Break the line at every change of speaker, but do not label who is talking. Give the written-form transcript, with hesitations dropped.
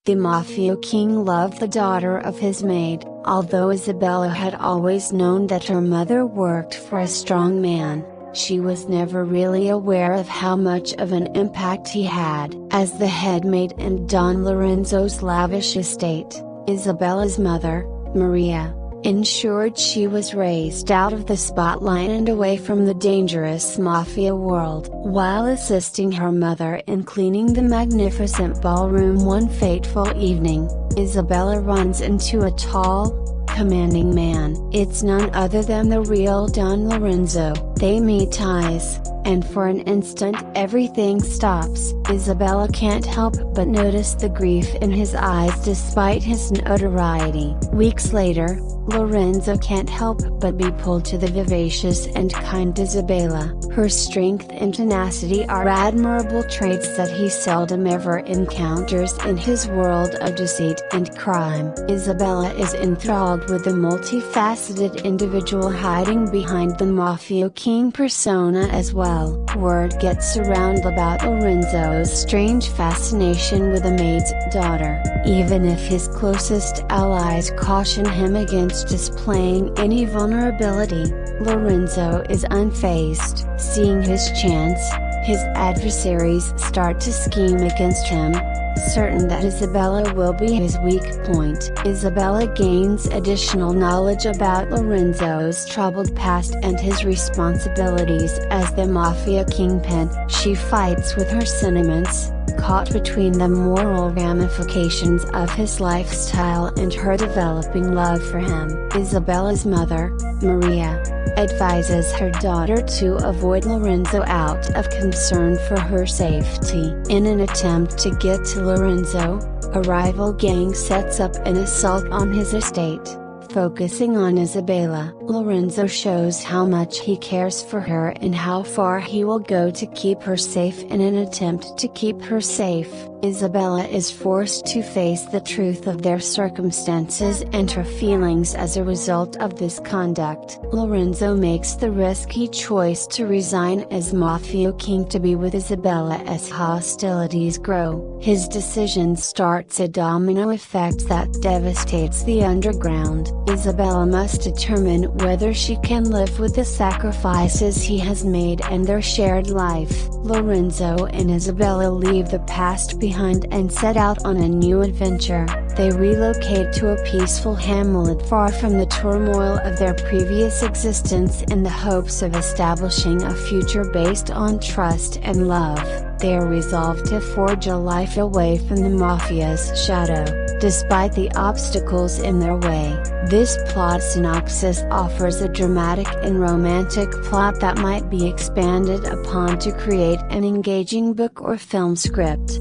The Mafia King loved the daughter of his maid, although Isabella had always known that her mother worked for a strong man. She was never really aware of how much of an impact he had. As the head maid in Don Lorenzo's lavish estate, Isabella's mother, Maria, ensured she was raised out of the spotlight and away from the dangerous mafia world. While assisting her mother in cleaning the magnificent ballroom one fateful evening, Isabella runs into a tall, commanding man. It's none other than the real Don Lorenzo. They meet eyes, and for an instant everything stops. Isabella can't help but notice the grief in his eyes despite his notoriety. Weeks later, Lorenzo can't help but be pulled to the vivacious and kind Isabella. Her strength and tenacity are admirable traits that he seldom ever encounters in his world of deceit and crime. Isabella is enthralled with the multifaceted individual hiding behind the Mafia King persona as well. Word gets around about Lorenzo's strange fascination with a maid's daughter. Even if his closest allies caution him against displaying any vulnerability, Lorenzo is unfazed. Seeing his chance, his adversaries start to scheme against him, certain that Isabella will be his weak point. Isabella gains additional knowledge about Lorenzo's troubled past and his responsibilities as the Mafia Kingpin. She fights with her sentiments, caught between the moral ramifications of his lifestyle and her developing love for him. Isabella's mother, Maria, advises her daughter to avoid Lorenzo out of concern for her safety. In an attempt to get to Lorenzo, a rival gang sets up an assault on his estate. Focusing on Isabella, Lorenzo shows how much he cares for her and how far he will go to keep her safe. In an attempt to keep her safe, Isabella is forced to face the truth of their circumstances and her feelings as a result of this conduct. Lorenzo makes the risky choice to resign as Mafia King to be with Isabella as hostilities grow. His decision starts a domino effect that devastates the underground. Isabella must determine whether she can live with the sacrifices he has made and their shared life. Lorenzo and Isabella leave the past behind and set out on a new adventure. They relocate to a peaceful hamlet far from the turmoil of their previous existence in the hopes of establishing a future based on trust and love. They are resolved to forge a life away from the mafia's shadow, despite the obstacles in their way. This plot synopsis offers a dramatic and romantic plot that might be expanded upon to create an engaging book or film script.